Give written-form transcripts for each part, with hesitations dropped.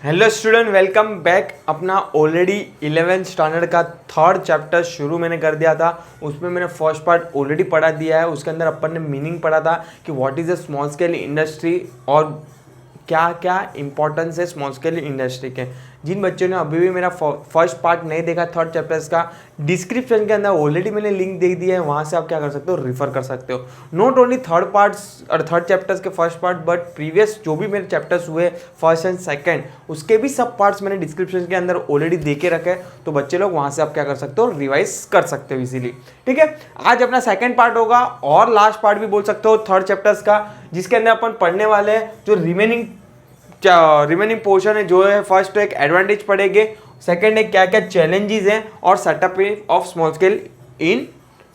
Hello student, welcome back. अपना already 11th standard का third chapter शुरू मैंने कर दिया था। उसमें मैंने फर्स्ट पार्ट ऑलरेडी पढ़ा दिया है। उसके अंदर अपन ने मीनिंग पढ़ा था कि what is a small scale industry और क्या क्या इंपॉर्टेंस है स्मॉल स्केल इंडस्ट्री के। जिन बच्चों ने अभी भी मेरा फर्स्ट पार्ट नहीं देखा थर्ड चैप्टर्स का, डिस्क्रिप्शन के अंदर ऑलरेडी मैंने लिंक दे दिया है, वहाँ से आप क्या कर सकते हो, रिफर कर सकते हो। नॉट ओनली थर्ड पार्ट्स और थर्ड चैप्टर्स के फर्स्ट पार्ट, बट प्रीवियस जो भी मेरे चैप्टर्स हुए फर्स्ट एंड सेकंड, उसके भी सब पार्ट्स मैंने डिस्क्रिप्शन के अंदर ऑलरेडी दे के रखे हैं। तो बच्चे लोग वहाँ से आप क्या कर सकते हो, रिवाइज कर सकते हो इजीली। ठीक है, आज अपना सेकंड पार्ट होगा और लास्ट पार्ट भी बोल सकते हो थर्ड चैप्टर्स का, जिसके अंदर अपन पढ़ने वाले हैं जो रिमेनिंग पोर्शन है। जो है फर्स्ट तो एक एडवांटेज पढ़ेंगे, सेकंड है क्या क्या चैलेंजेस हैं और setup of small scale in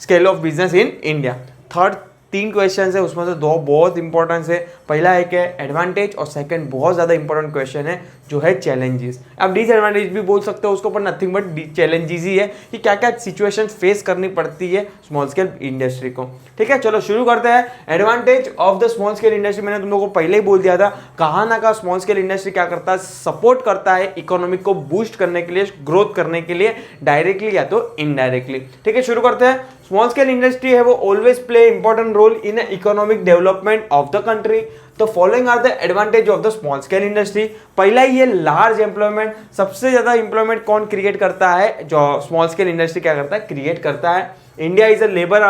scale of business in India. Third 3 question है, उसमें से 2 बहुत इंपॉर्टेंट है। पहला एक है एडवांटेज और सेकंड बहुत ज़्यादा इंपॉर्टेंट क्वेश्चन है जो है चैलेंजेस। अब डिसएडवांटेज भी बोल सकते हो उसको, पर नथिंग बट चैलेंजेस ही है कि क्या क्या सिचुएशन फेस करनी पड़ती है स्मॉल स्केल इंडस्ट्री को। ठीक है, चलो शुरू करते हैं। Advantage of the small scale industry, मैंने तुम लोगों को पहले ही बोल दिया था, कहाँ ना कहाँ स्मॉल स्केल इंडस्ट्री क्या करता है, सपोर्ट करता है इकोनॉमिक को बूस्ट करने के लिए, ग्रोथ करने के लिए, डायरेक्टली या तो इनडायरेक्टली। ठीक है, शुरू करते हैं। स्मॉल स्केल इंडस्ट्री है वो always play important role in economic development of the country. तो following are the advantage of the small scale industry. पहला ही है लार्ज एम्प्लॉयमेंट। सबसे ज्यादा एम्प्लॉयमेंट कौन क्रिएट करता है, जो स्मॉल स्केल इंडस्ट्री क्या करता है, क्रिएट करता है। India is a labour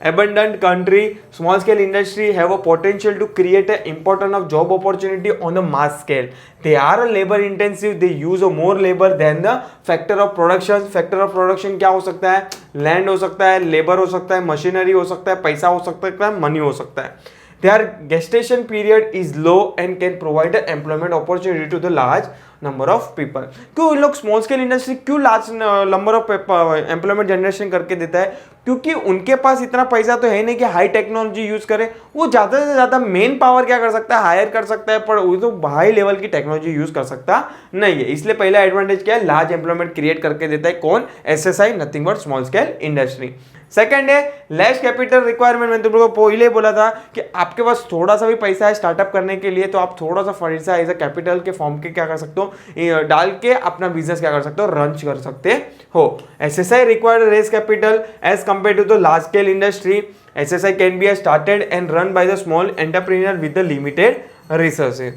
abundant country. Small scale industry have a potential to create an important of job opportunity on a mass scale. They are labor intensive. They use a more labor than the factor of production. Factor of production क्या हो सकता है, land हो सकता है, labour हो सकता है, मशीनरी हो सकता है, पैसा हो सकता है, मनी हो सकता है। Their gestation period is low and can provide an employment opportunity to the large number of people. क्यों इन लोग स्मॉल स्केल इंडस्ट्री क्यों large number of employment generation करके देता है? क्योंकि उनके पास इतना पैसा तो है नहीं कि हाई टेक्नोलॉजी यूज करे। वो ज़्यादा से ज़्यादा मेन पावर क्या कर सकता है, हायर कर सकता है, पर वो तो हाई लेवल की टेक्नोलॉजी यूज कर सकता नहीं है। इसलिए पहला एडवांटेज क्या है, लार्ज एम्प्लॉयमेंट क्रिएट करके देता है। कौन? SSI, nothing but small scale industry. Second है लेस कैपिटल रिक्वायरमेंट। मैंने तुम लोगों को पहले बोला था कि आपके पास थोड़ा सा भी पैसा है स्टार्टअप करने के लिए, तो आप थोड़ा सा पैसा एज अ कैपिटल के फॉर्म के क्या कर सकते हो, डाल के अपना बिजनेस क्या कर सकते हो, रन कर सकते हो। SSI required less capital as compare to the large scale industry. SSI can be started and run by the small entrepreneur with the limited resources.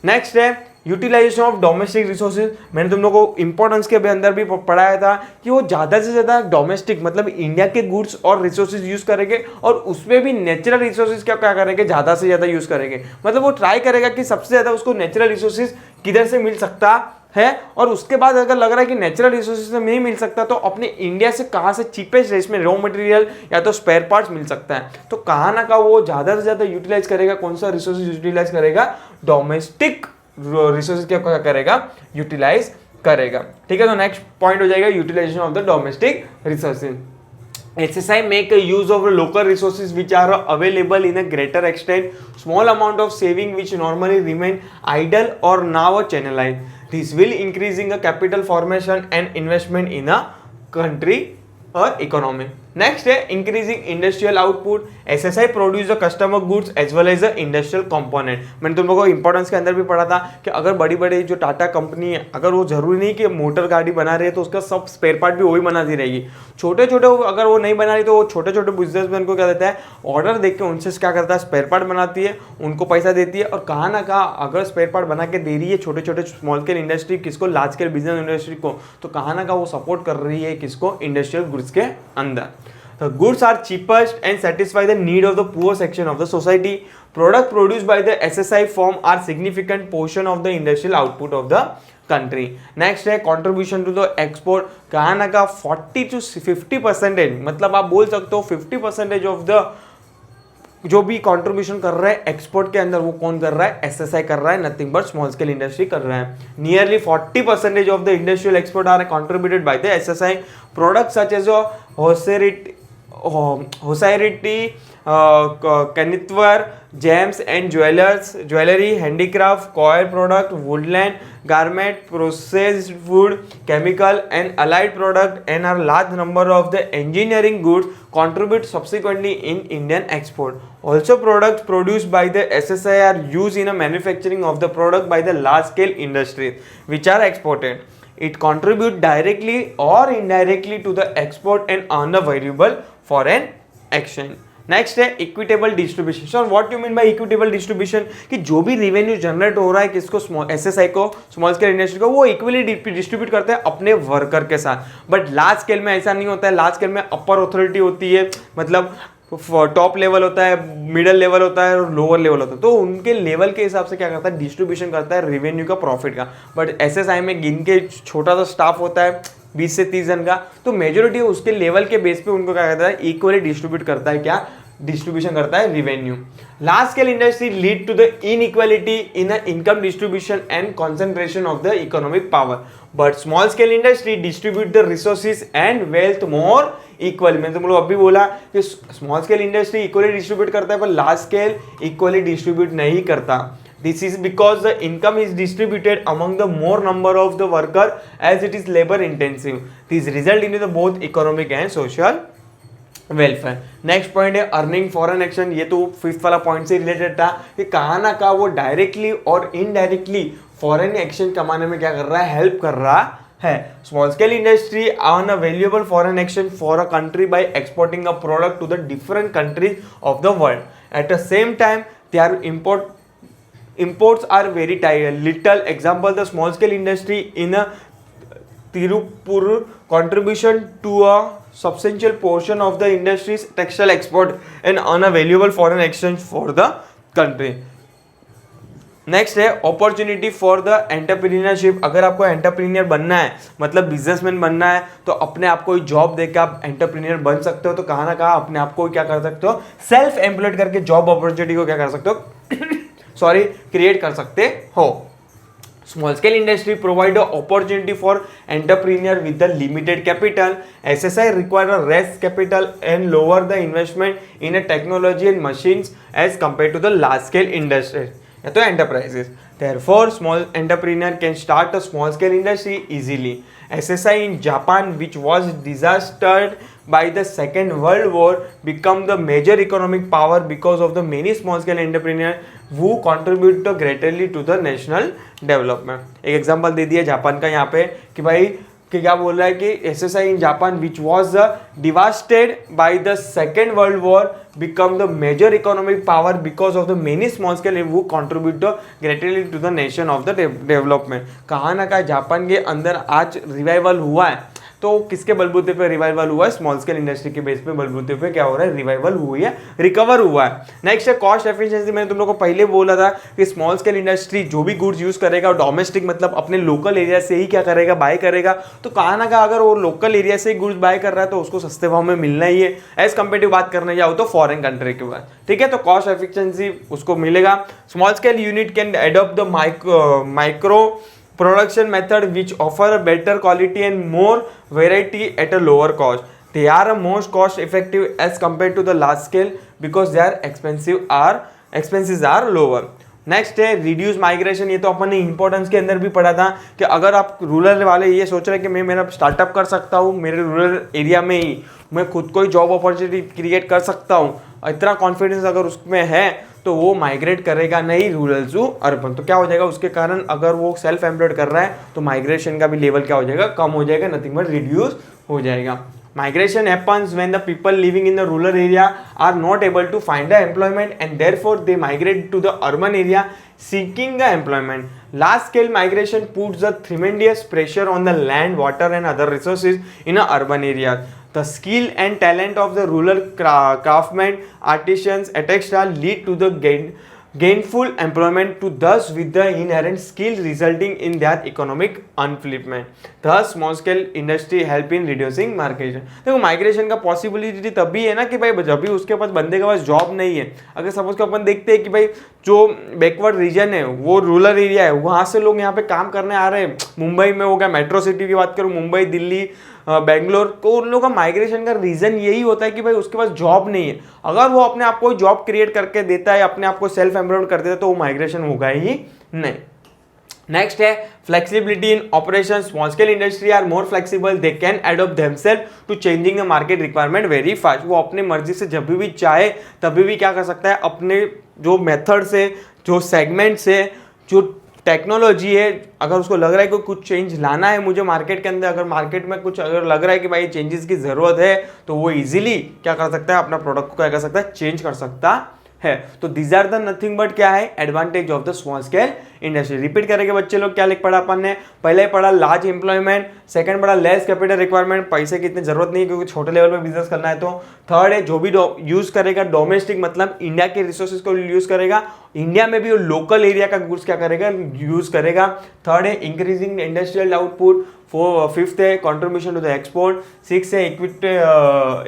Next है यूटिलाइजेशन ऑफ डोमेस्टिक रिसोर्सेज। मैंने तुम लोगों को importance के अंदर भी पढ़ाया था कि वो ज़्यादा से ज़्यादा डोमेस्टिक मतलब इंडिया के गुड्स और रिसोर्सेज यूज़ करेंगे, और उसमें भी नेचुरल रिसोर्सेज क्या करेंगे, ज़्यादा से ज़्यादा यूज़ करेंगे। मतलब वो ट्राई करेगा कि सबसे ज़्यादा उसको नेचुरल रिसोर्सेज किधर से मिल सकता है, और उसके बाद अगर लग रहा है कि नेचुरल रिसोर्सेज से नहीं मिल सकता, तो अपने इंडिया से कहाँ से चीपेस्ट रेट में रॉ मटेरियल या तो स्पेयर पार्ट्स मिल सकता है। तो कहाँ ना कहाँ वो ज़्यादा से ज़्यादा यूटिलाइज करेगा। कौन सा रिसोर्सेज यूटिलाइज करेगा? डोमेस्टिक रिसोर्सेज क्या करेगा, यूटिलाइज करेगा। ठीक है, तो नेक्स्ट पॉइंट हो जाएगा utilization of the domestic resources. SSI make a use of local resources which are available in a greater extent, small amount of saving which normally remain idle or now channelized. This will increasing a capital formation and investment in a country or economy. Next है increasing industrial output. SSI produce the customer goods as well as the industrial component. मैंने तुम लोगों को importance के अंदर भी पढ़ा था कि अगर बड़ी बड़ी जो टाटा कंपनी है, अगर वो जरूरी नहीं कि मोटर गाड़ी बना रही है तो उसका सब स्पेयर पार्ट भी वही बनाती रहेगी। छोटे छोटे अगर वो नहीं बना रही तो वो छोटे छोटे बिजनेसमैन को क्या देता है, ऑर्डर देख के उनसे क्या करता है, स्पेयर पार्ट बनाती है, उनको पैसा देती है। और कहाँ ना कहाँ अगर स्पेयर पार्ट बना के दे रही है छोटे छोटे स्मॉल स्केल इंडस्ट्री किसको, लार्ज स्केल बिजनेस इंडस्ट्री को, तो कहाँ ना कहाँ वो सपोर्ट कर रही है किसको, इंडस्ट्रियल गुड्स के अंदर। The goods are cheapest and satisfy the need of the poor section of the society. Product produced by the SSI firm are significant portion of the industrial output of the country. Next है contribution to the export. कहाँ ना कहाँ 40 to 50%, मतलब आप बोल सकते हो 50% of the जो भी कंट्रीब्यूशन कर रहा है एक्सपोर्ट के अंदर, वो कौन कर रहा है, एसएसआई कर रहा है, nothing but small scale industry कर रहा है। Nearly 40% of the industrial export are contributed by the SSI. Products such as hosiery, knitwear, gems and jewelry, handicraft, coir product, woodland, garment, processed food, chemical and allied product, and a large number of the engineering goods contribute subsequently in Indian export. Also, products produced by the SSI are used in a manufacturing of the product by the large scale industry which are exported. It contributes directly or indirectly to the export and earn a valuable foreign exchange. Next है equitable distribution. Sir what you mean by equitable distribution कि जो भी revenue generate हो रहा है किसको SSI को small scale industry को वो इक्वली डिस्ट्रीब्यूट करते हैं अपने वर्कर के साथ. बट लार्ज स्केल में ऐसा नहीं होता है. लार्ज स्केल में अपर अथॉरिटी होती है, मतलब टॉप लेवल होता है, मिडल लेवल होता है और लोअर लेवल होता है. तो उनके लेवल के हिसाब से क्या करता है डिस्ट्रीब्यूशन करता है रेवेन्यू का, प्रॉफिट का. बट एसएसआई में गिन के छोटा सा स्टाफ होता है 20 से 30 जन का, तो मेजोरिटी उसके लेवल के बेस पे उनको क्या करता है इक्वली डिस्ट्रीब्यूट करता है, क्या डिस्ट्रीब्यूशन करता है revenue. Large scale industry lead to the inequality in income distribution and concentration of the economic power. But small scale industry distribute the resources and wealth more equally. मैंने तुम लोग अभी बोला कि small scale industry equally distribute करता है पर large scale equally distribute नहीं करता. This is because the income is distributed among the more number of the worker as it is labor intensive. This result into the both economic and social welfare. Next point है earning foreign exchange. ये तो fifth वाला point से related था कि कहाँ ना कहाँ वो डायरेक्टली और इनडायरेक्टली फॉरेन एक्सचेंज कमाने में क्या कर रहा है, हेल्प कर रहा है. Small scale industry earn a valuable foreign exchange for a country by exporting a product to the different countries of the world. At the same time they are imports are very little. Example, the small scale industry in a Tirupur contribution to a substantial portion of the industry's textile export and earn a valuable foreign exchange for the country. Next है opportunity for the entrepreneurship. अगर आपको entrepreneur बनना है, मतलब businessman बनना है, तो अपने आप को जॉब देकर आप एंटरप्रीनियर बन सकते हो. तो कहाँ ना कहाँ अपने आप को क्या कर सकते हो, सेल्फ एम्प्लॉयड करके जॉब अपॉर्चुनिटी को क्या कर सकते हो क्रिएट कर सकते हो. Small scale industry provide an opportunity for entrepreneur with the limited capital. SSI require a less capital and lower the investment in a technology and machines as compared to the large scale industry. या तो enterprises. Therefore, small entrepreneur can start a small scale industry easily. SSI in Japan, which was disastered by the Second World War, become the major economic power because of the many small scale entrepreneurs who contribute greatly to the national development. एक example दे दिया Japan का यहाँ पे कि भाई कि क्या बोल रहा है कि SSI in Japan, which was devastated by the Second World War, become the major economic power because of the many small scale who contribute greatly to the nation of the development. कहाँ ना कहाँ Japan के अंदर आज revival हुआ है. तो किसके बलबूते पे रिवाइवल हुआ है, स्मॉल स्केल इंडस्ट्री के बेस पे बलबूते पे क्या हो रहा है, रिवाइवल हुई है, रिकवर हुआ है. नेक्स्ट है कॉस्ट एफिशिएंसी. मैंने तुम लोगों को पहले बोला था कि स्मॉल स्केल इंडस्ट्री जो भी गुड्स यूज करेगा डोमेस्टिक मतलब अपने लोकल एरिया से ही क्या करेगा, बाय करेगा. तो कहाँ ना कहाँ अगर वो लोकल एरिया से ही गुड्स बाय कर रहा है तो उसको सस्ते भाव में मिलना ही है. एज कम्पेटिव बात करने जाओ तो फॉरेन कंट्री के बाद, ठीक है. तो कॉस्ट एफिशिएंसी उसको मिलेगा. Small scale unit can adopt the micro production method which offer a better quality and more variety at a lower cost. They are a most cost effective as compared to the large scale because their expenses are lower. Next है reduce migration. ये तो अपन ने importance के अंदर भी पढ़ा था कि अगर आप रूरल वाले ये सोच रहे हैं कि मैं मेरा स्टार्टअप कर सकता हूँ मेरे रूरल एरिया में ही, मैं खुद को ही जॉब अपॉर्चुनिटी क्रिएट कर सकता हूँ, इतना कॉन्फिडेंस अगर उसमें है तो वो माइग्रेट करेगा नहीं रूरल टू अर्बन. तो क्या हो जाएगा उसके कारण, अगर वो सेल्फ एम्प्लॉयड कर रहा है तो माइग्रेशन का भी लेवल क्या हो जाएगा, कम हो जाएगा, नथिंग बट रिड्यूस हो जाएगा. Migration happens when the people living in the rural area are not able to find the employment and therefore they migrate to the urban area seeking the employment. Large scale migration puts a tremendous pressure on the land, water and other resources in a urban area. The skill and talent of the rural craftsmen, artisans, etc. lead to the gainful employment to thus with the inherent skill resulting in their economic upliftment. Thus small scale industry help in reducing migration. देखो migration का possibility तभी है ना कि भाई जब भी उसके पास बंदे के पास जॉब नहीं है. अगर सपोज को अपन देखते हैं कि भाई जो बैकवर्ड रीजन है वो रूरल एरिया है, वहाँ से लोग यहाँ पे काम करने आ रहे हैं. मुंबई में हो गया, मेट्रो सिटी की बात करूँ, मुंबई, दिल्ली, बेंगलोर को, उन लोगों का माइग्रेशन का रीज़न यही होता है कि भाई उसके पास जॉब नहीं है। अगर वो अपने आप को जॉब क्रिएट करके देता है, अपने आप को सेल्फ एम्प्लॉयड कर देता है, तो वो माइग्रेशन होगा ही नहीं। नेक्स्ट है flexibility in operation. Small scale industry are more flexible, they can adopt themselves to changing the market requirement very fast. वो अपने मर्जी से जब भी चाहे तभी भी क्या कर सकता है, अपने जो मेथड से, जो सेगमेंट से, जो टेक्नोलॉजी है, अगर उसको लग रहा है कि कुछ चेंज लाना है मुझे मार्केट के अंदर, अगर मार्केट में कुछ अगर लग रहा है कि भाई चेंजेस की जरूरत है, तो वो इजीली क्या कर सकता है, अपना प्रोडक्ट को क्या कर सकता है, चेंज कर सकता है। तो these are the nothing but क्या है, advantage of the small scale industry. Repeat करेंगे बच्चे लोग, क्या लिख पढ़ा अपन ने, पहले पढ़ा लार्ज एम्प्लॉयमेंट, सेकंड पढ़ा लेस कैपिटल रिक्वायरमेंट, पैसे की इतनी जरूरत नहीं है क्योंकि छोटे लेवल पे बिजनेस करना है। तो थर्ड है जो भी यूज करेगा डोमेस्टिक, मतलब इंडिया के रिसोर्सेज को यूज करेगा, इंडिया में भी लोकल एरिया का गुड्स क्या करेगा, यूज करेगा। थर्ड है इंक्रीजिंग इंडस्ट्रियल आउटपुट। फिफ्थ है contribution to the export. Six है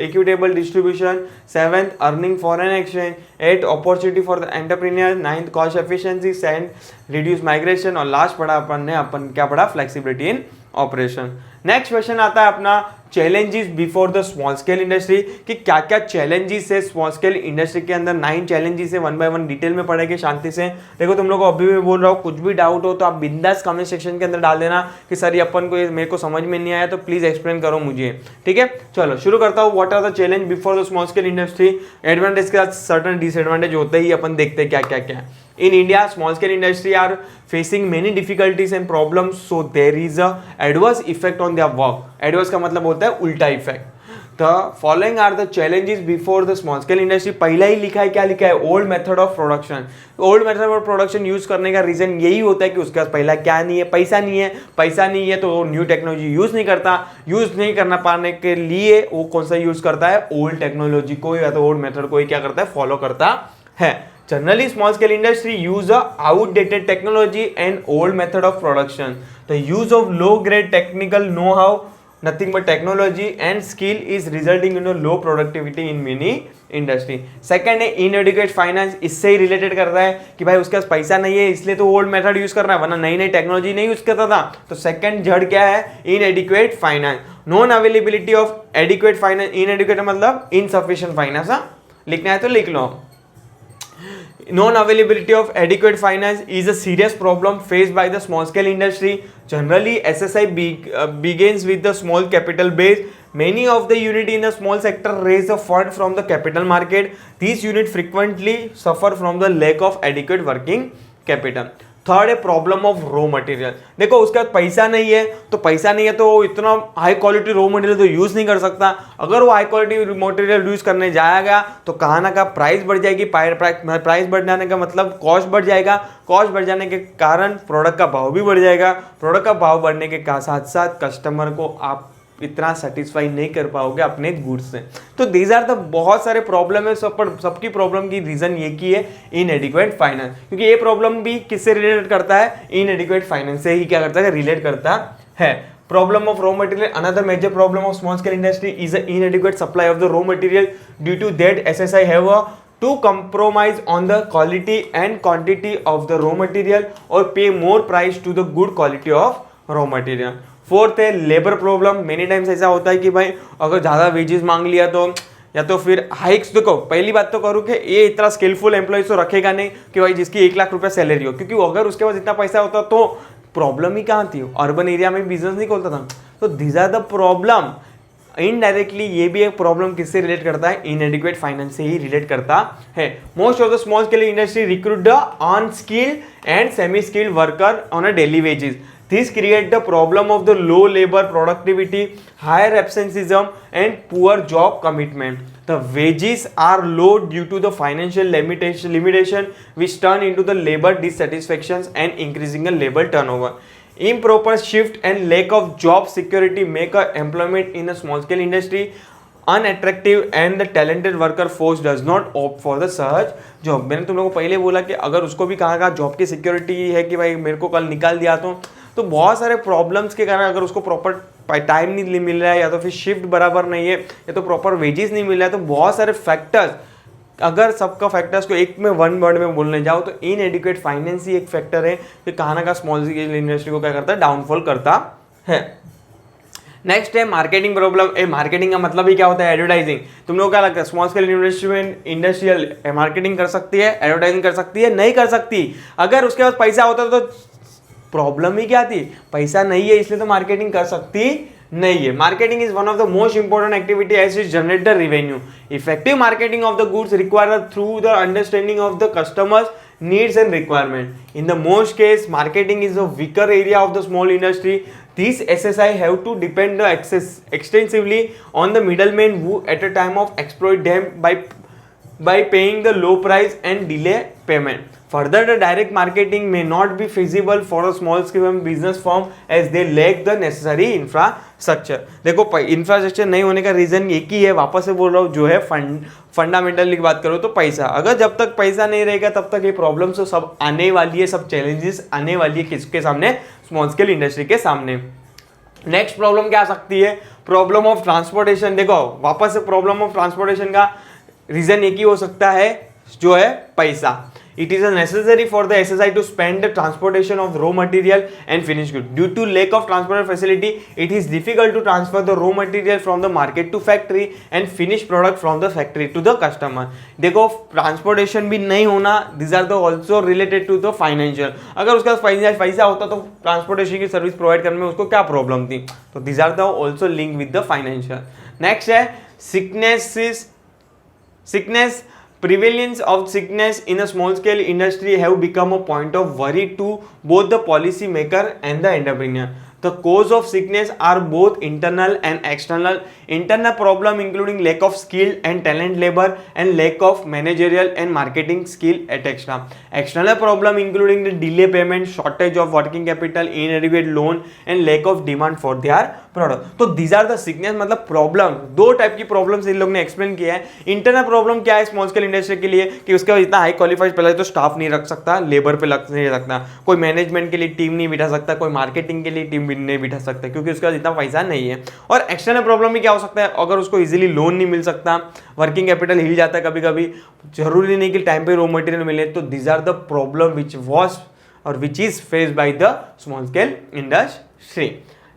equitable distribution. Seventh earning foreign exchange. Eight opportunity for the entrepreneur. Ninth cost efficiency. Reduce migration. और लास्ट पढ़ा अपन क्या पढ़ा, flexibility in operation. Next question आता है अपना challenges before the small scale industry, कि क्या क्या चैलेंजेस है स्मॉल स्केल इंडस्ट्री के अंदर। 9 चैलेंजेस है, 1 बाय 1 डिटेल में पढ़ेंगे शांति से। देखो तुम लोग को अभी भी बोल रहा हूँ, कुछ भी डाउट हो तो आप बिंदास कमेंट सेक्शन के अंदर डाल देना कि सर ये अपन को मेरे को समझ में नहीं आया, तो प्लीज एक्सप्लेन करो मुझे, ठीक है। चलो शुरू करता हूँ। What are the challenge before the small scale industry. Advantage के साथ सर्टन डिसएडवांटेज होते ही, अपन देखते हैं क्या क्या क्या। In India, small scale industry are facing many difficulties and problems, so there is a adverse effect on their work. Adverse का मतलब होता है उल्टा effect. The following are the challenges before the small scale industry. पहला ही लिखा है, क्या लिखा है, old method of production. Old method of production use करने का रीजन यही होता है कि उसके पास पहला क्या नहीं है, पैसा नहीं है। पैसा नहीं है तो वो न्यू टेक्नोलॉजी यूज नहीं करता। यूज नहीं करना पाने के लिए वो कौन सा यूज करता है, ओल्ड टेक्नोलॉजी को या तो ओल्ड मेथड को ही क्या करता है, फॉलो करता है। Generally, small scale industry use a outdated technology and old method of production. The use of low grade technical know-how, nothing but technology and skill is resulting in a low productivity in many industry. Second है inadequate finance, इससे ही related कर रहा है कि भाई उसके पास पैसा नहीं है इसलिए तो ओल्ड मेथड यूज कर रहा है, वरना नई नई टेक्नोलॉजी नहीं यूज करता था। तो सेकंड जड़ क्या है, inadequate finance. Non availability of adequate finance. inadequate मतलब insufficient finance, हाँ लिखना है तो लिख लो। Non-availability of adequate finance is a serious problem faced by the small scale industry. Generally, SSI begins with the small capital base. Many of the units in the small sector raise a fund from the capital market. These units frequently suffer from the lack of adequate working capital. Third है problem of raw material. देखो उसके बाद पैसा नहीं है, तो पैसा नहीं है तो इतना हाई क्वालिटी रॉ मटेरियल तो यूज नहीं कर सकता। अगर वो हाई क्वालिटी मटेरियल यूज करने जाएगा तो कहाँ ना कहाँ प्राइस बढ़ जाएगी। प्राइस बढ़ जाने का मतलब कॉस्ट बढ़ जाएगा। कॉस्ट बढ़ जाने के कारण प्रोडक्ट का भाव भी बढ़ जाएगा। प्रोडक्ट का भाव बढ़ने के साथ साथ कस्टमर को आप इतना सेटिस्फाई नहीं कर पाओगे अपने गुड्स से। तो दीज आर द बहुत सारे प्रॉब्लम है, सबकी प्रॉब्लम की रीजन ये की है इनएडिक्वेट फाइनेंस, क्योंकि ये प्रॉब्लम भी किससे रिलेटेड करता है, इनएडिक्वेट फाइनेंस से ही क्या करता है, रिलेट करता है। Problem of raw material, another major problem of small scale industry is the inadequate supply of the raw material. Due to that SSI have to compromise on the quality and quantity of the raw material or pay more price to the good quality of raw material. Fourth है labour problem. Many times ऐसा होता है कि भाई अगर ज़्यादा wages मांग लिया तो या तो फिर हाइक्स। देखो पहली बात तो करूँ कि ये इतना स्किलफुल एम्प्लॉइज तो रखेगा नहीं कि भाई जिसकी 1 लाख रुपया सैलरी हो, क्योंकि अगर उसके पास इतना पैसा होता तो प्रॉब्लम ही कहाँ थी, अर्बन एरिया में बिजनेस नहीं खोलता था। तो this are the problem. Indirectly ये भी एक प्रॉब्लम किससे रिलेट करता है, इनएडिक्वेट फाइनेंस से ही रिलेट करता है। Most of the small scale industry recruit the unskilled and semi skilled worker on a daily wages. This create the problem of the low labor productivity, higher absenteeism and poor job commitment. The wages are low due to the financial limitation which turn into the labor dissatisfactions and increasing the labor turnover. Improper shift and lack of job security make a employment in a small scale industry unattractive and the talented worker force does not opt for the such job. मैंने तुम लोगों को पहले बोला कि अगर उसको भी कहा जॉब की सिक्योरिटी है कि भाई मेरे को कल निकाल दिया तो बहुत सारे प्रॉब्लम्स के कारण अगर उसको प्रॉपर टाइम नहीं मिल रहा है या तो फिर शिफ्ट बराबर नहीं है या तो प्रॉपर वेजेस नहीं मिल रहा है, तो बहुत सारे फैक्टर्स, अगर सबका फैक्टर्स को एक में वन वर्ड में बोलने जाओ तो इनएडिक्वेट फाइनेंस ही एक फैक्टर है कि कहाँ ना कहाँ स्मॉल स्केल इंडस्ट्री को क्या करता है, डाउनफॉल करता है. नेक्स्ट है मार्केटिंग प्रॉब्लम। मार्केटिंग का मतलब ही क्या होता है? एडवर्टाइजिंग। तुम लोग क्या लगता है स्मॉल स्केल इंडस्ट्रियल मार्केटिंग कर सकती है, एडवर्टाइजिंग कर सकती है? नहीं कर सकती। अगर उसके पास पैसा होता तो प्रॉब्लम ही क्या थी? पैसा नहीं है इसलिए तो मार्केटिंग कर सकती नहीं है। Marketing is one of the most important activity as it generate the revenue. Effective marketing of the goods require through the understanding of the customers needs and requirement. In the most case, marketing is a weaker area of the small industry. These SSI have to depend extensively on the middlemen who at a time of exploit them by paying the low price and delay payment. Further, the direct marketing may not be feasible for a small scale business firm as they lack the necessary infrastructure. देखो infrastructure नहीं होने का reason एक ही है, वापस से बोल रहा हूँ, जो है फंडामेंटली की बात करो तो पैसा। अगर जब तक पैसा नहीं रहेगा तब तक ये प्रॉब्लम्स तो सब आने वाली है, सब चैलेंजेस आने वाली है किसके सामने? स्मॉल स्केल इंडस्ट्री के सामने। नेक्स्ट प्रॉब्लम क्या आ सकती है? Problem of transportation. देखो वापस से प्रॉब्लम ऑफ ट्रांसपोर्टेशन का रीजन एक ही हो सकता है, जो है पैसा। It is necessary for the SSI to spend the transportation of raw material and finished good. Due to lack of transport facility, it is difficult to transfer the raw material from the market to factory and finished product from the factory to the customer. देखो transportation भी नहीं होना, these are the also related to the financial. अगर उसका पैसा होता तो transportation की सर्विस प्रोवाइड करने में उसको क्या प्रॉब्लम थी? तो these are the also linked with the financial. Next है sickness. Prevalence of sickness in a small scale industry have become a point of worry to both the policy maker and the entrepreneur. The cause of sickness are both internal and external. Internal problem including lack of skilled and talent labor and lack of managerial and marketing skill at extra. External problem including the delay payment, shortage of working capital, inadequate loan and lack of demand for their product. तो these are the sickness, मतलब problem, दो type की problems in लोग ने explain किया है। Internal problem क्या है स्मॉल स्केल इंडस्ट्री के लिए? कि उसका इतना हाई क्वालिफाइड पहले तो स्टाफ नहीं रख सकता, लेबर पे लग नहीं सकता, कोई मैनेजमेंट के लिए टीम नहीं बिठा सकता, कोई मार्केटिंग के लिए टीम नहीं बिठा सकता क्योंकि उसका इतना पैसा नहीं है। और एक्सटर्नल प्रॉब्लम भी क्या हो सकता है? अगर उसको इजीली लोन नहीं मिल सकता, वर्किंग कैपिटल हिल जाता है कभी कभी, जरूरी नहीं कि टाइम पे रॉ मटेरियल मिले। तो these are the problem which was और which is faced by the small scale industry.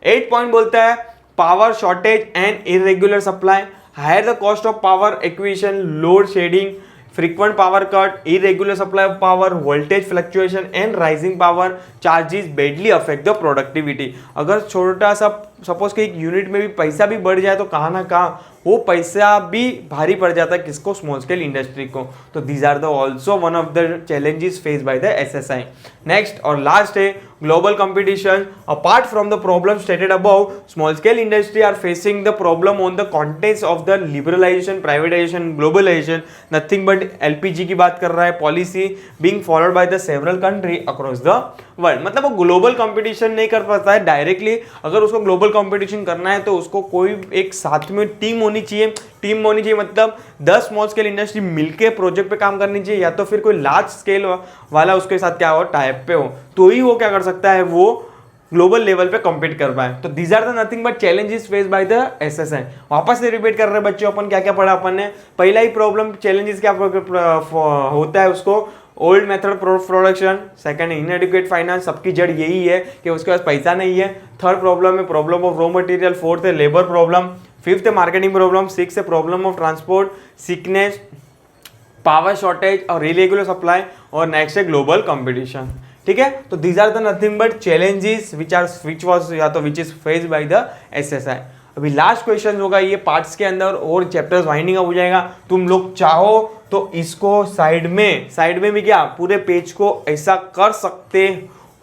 8 point बोलता है power shortage and irregular supply, higher the cost of power acquisition, load shedding, frequent power cut, irregular supply of power, voltage fluctuation and rising power charges badly affect the productivity. अगर छोटा सा suppose कि एक unit में भी पैसा भी बढ़ जाए तो कहाँ ना कहाँ वो पैसा भी भारी पड़ जाता है किसको? स्मॉल स्केल इंडस्ट्री को। तो these are the also one of the challenges face by the SSI. Next और लास्ट है global competition. Apart from the problem stated above, small scale industry are facing the problem on the context of the liberalization, privatization, globalization. Nothing but LPG की बात कर रहा है, policy being followed by the several country across the world. मतलब वो global competition नहीं कर पाता है डायरेक्टली. अगर उसको ग्लोबल कंपटीशन करना है तो उसको कोई एक साथ में टीम होनी चाहिए. टीम होनी चाहिए मतलब 10 स्मॉल स्केल इंडस्ट्री मिलके प्रोजेक्ट पे काम करनी चाहिए, या तो फिर कोई लार्ज स्केल वाला उसके साथ क्या हो, टाइप पे हो, तो ही वो क्या कर सकता है, वो ग्लोबल लेवल पे कॉम्पीट कर पाए. तो these are the nothing but challenges face by the SSI. वापस से रिपीट कर रहे हैं बच्चों, अपन क्या क्या पढ़ा अपन ने. पहला ही प्रॉब्लम चैलेंजेस क्या होता है उसको, old method production. Second इनएडिक्वेट finance, सबकी जड़ यही है कि उसके पास पैसा नहीं है. थर्ड प्रॉब्लम है problem of raw material. Fourth है लेबर प्रॉब्लम. फिफ्थ है मार्केटिंग प्रॉब्लम. सिक्स है problem of transport, sickness, power shortage और इरेगुलर सप्लाई. और नेक्स्ट है ग्लोबल कंपटीशन. ठीक है, तो these are the nothing but challenges which is faced by the SSI. अभी लास्ट क्वेश्चन होगा ये पार्ट्स के अंदर और चैप्टर्स वाइंडिंग अप हो जाएगा. तुम लोग चाहो तो इसको साइड में भी क्या पूरे पेज को ऐसा कर सकते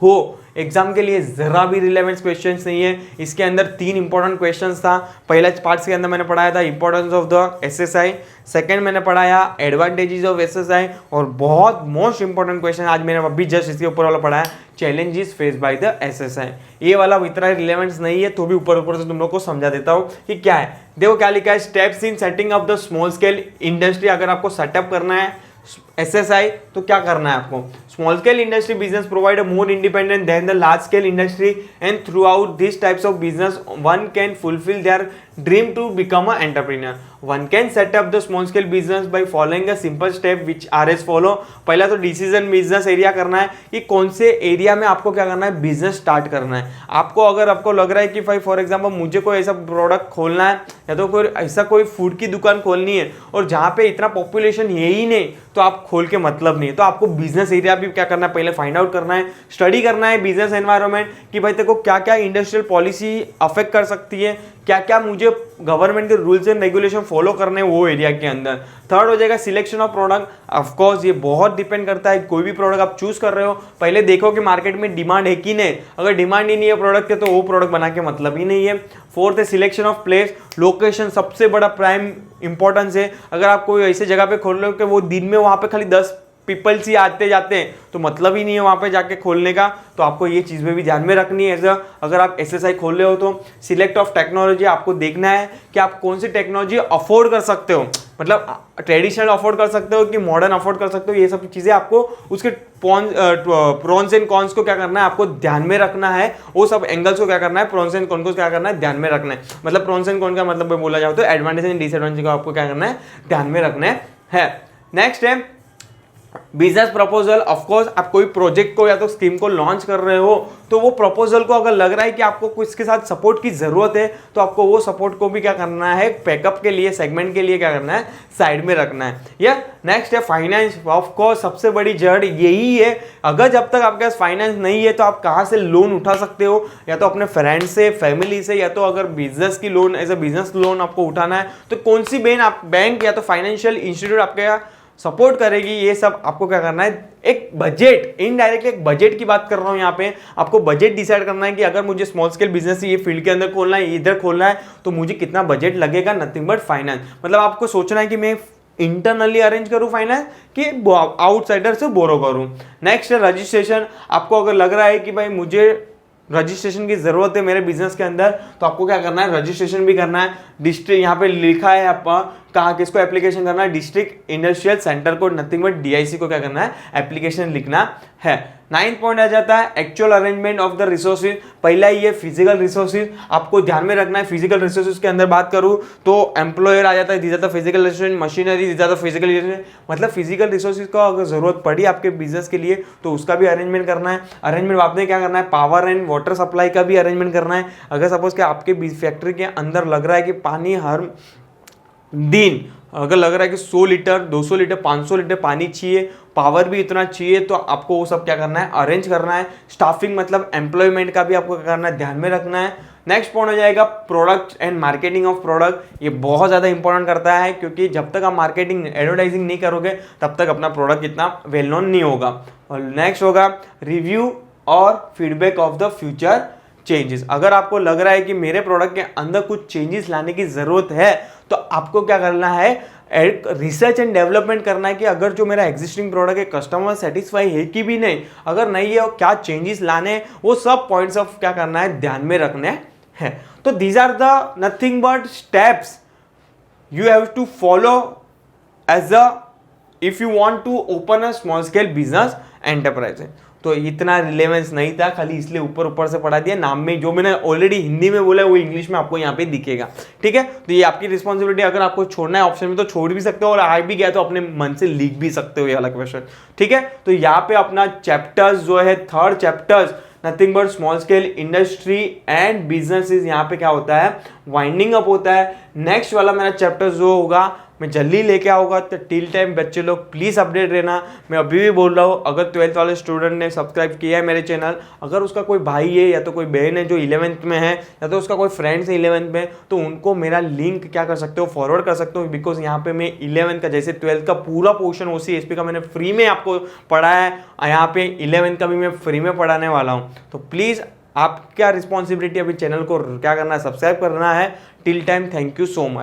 हो. एग्जाम के लिए जरा भी रिलेवेंट क्वेश्चंस नहीं है. इसके अंदर 3 इंपॉर्टेंट क्वेश्चंस था. पहला पार्ट्स के अंदर मैंने पढ़ाया था importance of the SSI. Second मैंने पढ़ाया एडवांटेजेस ऑफ SSI. और बहुत मोस्ट इंपॉर्टेंट क्वेश्चन आज मैंने अभी जस्ट इसके ऊपर वाला पढ़ाया, challenges face by the SSI. ये वाला इतना रिलेवेंस नहीं है तो भी ऊपर से तुम लोग को समझा देता हूँ कि क्या है. देखो क्या लिखा है, steps in setting up the small scale industry. अगर आपको सेटअप करना है SSI, तो क्या करना है आपको, small scale industry business provide a more independent than the large scale industry and throughout this types of business one can fulfil their dream to become a entrepreneur. One can set up the small scale business by following a simple step which are as follow. पहला तो decision business area करना है कि कौन से area में आपको क्या करना है, बिजनेस स्टार्ट करना है. आपको अगर आपको लग रहा है कि भाई फॉर एग्जांपल मुझे कोई ऐसा प्रोडक्ट खोलना है या तो कोई ऐसा कोई फूड की दुकान खोलनी है और जहाँ पे इतना पॉपुलेशन है ही नहीं, तो आप खोल के मतलब नहीं है. तो आपको बिजनेस एरिया भी क्या करना है, पहले फाइंड आउट करना है, स्टडी करना है बिजनेस एनवायरनमेंट कि भाई तेरे को क्या क्या इंडस्ट्रियल पॉलिसी अफेक्ट कर सकती है, क्या क्या मुझे गवर्नमेंट के रूल्स एंड रेगुलेशन फॉलो करने हैं वो एरिया के अंदर. थर्ड हो जाएगा selection of product. Of course ये बहुत डिपेंड करता है, कोई भी प्रोडक्ट आप चूज कर रहे हो पहले देखो कि मार्केट में डिमांड है कि नहीं. अगर डिमांड ही नहीं है प्रोडक्ट के तो वो प्रोडक्ट बना के मतलब ही नहीं है. फोर्थ है सिलेक्शन ऑफ प्लेस. लोकेशन सबसे बड़ा प्राइम इंपॉर्टेंस है. अगर आप कोई ऐसे जगह पे खोल रहे हो कि वो दिन में वहां पे खाली 10 पीपल्स ही आते जाते हैं तो मतलब ही नहीं है वहाँ पे जाके खोलने का. तो आपको ये चीज़ भी ध्यान में रखनी है. अगर आप SSI खोल रहे हो तो सिलेक्ट ऑफ टेक्नोलॉजी, आपको देखना है कि आप कौन सी टेक्नोलॉजी अफोर्ड कर सकते हो, मतलब ट्रेडिशनल अफोर्ड कर सकते हो कि मॉडर्न अफोर्ड कर सकते हो. ये सब चीज़ें आपको उसके प्रॉन्स एंड कॉन्स को क्या करना है, आपको ध्यान में रखना है. वो सब एंगल्स को क्या करना है, प्रॉन्स एंड कॉन को क्या करना है, ध्यान में रखना है. मतलब प्रॉन्स एंड कॉन का मतलब बोला जाए तो एडवांटेज एंड डिसएडवांटेज को आपको क्या करना है, ध्यान में रखना है. नेक्स्ट है बिजनेस प्रपोजल. ऑफ कोर्स आप कोई प्रोजेक्ट को या तो स्कीम को लॉन्च कर रहे हो तो वो प्रपोजल को अगर लग रहा है कि आपको कुछ के साथ सपोर्ट की जरूरत है तो आपको वो सपोर्ट को भी क्या करना है, पैकअप के लिए सेगमेंट के लिए क्या करना है, साइड में रखना है. या नेक्स्ट है फाइनेंस. ऑफ कोर्स सबसे बड़ी जड़ यही है. अगर जब तक आपके पास फाइनेंस नहीं है तो आप कहाँ से लोन उठा सकते हो, या तो अपने फ्रेंड से, फैमिली से, या तो अगर बिजनेस की loan as a business loan आपको उठाना है तो कौन सी बैंक या तो फाइनेंशियल इंस्टीट्यूट आपके सपोर्ट करेगी. ये सब आपको क्या करना है, एक बजट, इनडायरेक्टली एक बजट की बात कर रहा हूं यहाँ पे. आपको बजट डिसाइड करना है कि अगर मुझे स्मॉल स्केल बिजनेस ये फील्ड के अंदर खोलना है, इधर खोलना है, तो मुझे कितना बजट लगेगा. Nothing but finance. मतलब आपको सोचना है कि मैं इंटरनली अरेंज करूं फाइनेंस कि आउटसाइडर से बोरो करूं. नेक्स्ट है रजिस्ट्रेशन. आपको अगर लग रहा है कि भाई मुझे रजिस्ट्रेशन की जरूरत है मेरे बिजनेस के अंदर तो आपको क्या करना है, रजिस्ट्रेशन भी करना है. डिस्ट्रिक्ट यहाँ पे लिखा है आप कहाँ किसको एप्लीकेशन करना है, डिस्ट्रिक्ट इंडस्ट्रियल सेंटर को, नथिंग बट DIC को क्या करना है, एप्लीकेशन लिखना है. 9th पॉइंट आ जाता है actual arrangement of the resources. पहला ये फिजिकल रिसोर्सेज आपको ध्यान में रखना है. फिजिकल रिसोर्सेज के अंदर बात करूँ तो एम्प्लॉयर आ जाता है, these are the physical resources. Machinery, these are the physical resources. मतलब फिजिकल रिसोर्सेज को अगर जरूरत पड़ी आपके बिजनेस के लिए तो उसका भी अरेंजमेंट करना है. अरेंजमेंट आपने क्या करना है, पावर एंड वाटर सप्लाई का भी अरेंजमेंट करना है. अगर सपोज कि आपके फैक्ट्री के अंदर लग रहा है कि पानी हर दिन अगर लग रहा है कि 100 लीटर, 200 लीटर, 500 लीटर पानी चाहिए, पावर भी इतना चाहिए, तो आपको वो सब क्या करना है, अरेंज करना है. स्टाफिंग मतलब एम्प्लॉयमेंट का भी आपको क्या करना है, ध्यान में रखना है. नेक्स्ट पॉइंट हो जाएगा product and marketing of product. ये बहुत ज़्यादा इंपॉर्टेंट करता है क्योंकि जब तक आप मार्केटिंग एडवर्टाइजिंग नहीं करोगे तब तक अपना प्रोडक्ट इतना वेल नोन नहीं होगा. और नेक्स्ट होगा रिव्यू और feedback of the future changes. अगर आपको लग रहा है कि मेरे प्रोडक्ट के अंदर कुछ चेंजेस लाने की जरूरत है तो आपको क्या करना है, एक रिसर्च एंड डेवलपमेंट करना है कि अगर जो मेरा एग्जिस्टिंग प्रोडक्ट है कस्टमर सेटिस्फाई है कि भी नहीं, अगर नहीं है और क्या चेंजेस लाने, वो सब पॉइंट्स ऑफ क्या करना है, ध्यान में रखने हैं. तो these are the nothing but steps you have to follow as a if you want to open a small scale business enterprise. तो इतना रिलेवेंस नहीं था, खाली इसलिए ऊपर ऊपर से पढ़ा दिया. नाम में जो मैंने ऑलरेडी हिंदी में बोला है वो इंग्लिश में आपको यहाँ पे दिखेगा. ठीक है, तो ये आपकी रिस्पॉन्सिबिलिटी. अगर आपको छोड़ना है ऑप्शन में तो छोड़ भी सकते हो, और आ भी गया तो अपने मन से लिख भी सकते हो ये वाला क्वेश्चन. ठीक है, तो यहाँ पे अपना चैप्टर्स जो है, third chapters nothing but small scale industry and businesses, यहाँ पे क्या होता है, वाइंडिंग अप होता है. नेक्स्ट वाला मेरा चैप्टर जो होगा मैं जल्दी लेके आऊँगा. तो टिल टाइम बच्चे लोग प्लीज़ अपडेट रहना. मैं अभी भी बोल रहा हूँ, अगर 12th वाले स्टूडेंट ने सब्सक्राइब किया है मेरे चैनल, अगर उसका कोई भाई है या तो कोई बहन है जो 11th में है, या तो उसका कोई फ्रेंड्स है 11th में, तो उनको मेरा लिंक क्या कर सकते हो, फॉरवर्ड कर सकते हो. बिकॉज यहाँ पे मैं 11th का जैसे 12th का पूरा पोर्शन OC-SP का मैंने फ्री में आपको पढ़ा है, यहाँ पे 11th का भी मैं फ्री में पढ़ाने वाला हूँ. तो प्लीज़ आप क्या रिस्पॉन्सिबिलिटी, अभी चैनल को क्या करना है, सब्सक्राइब करना है. Till time thank you so much.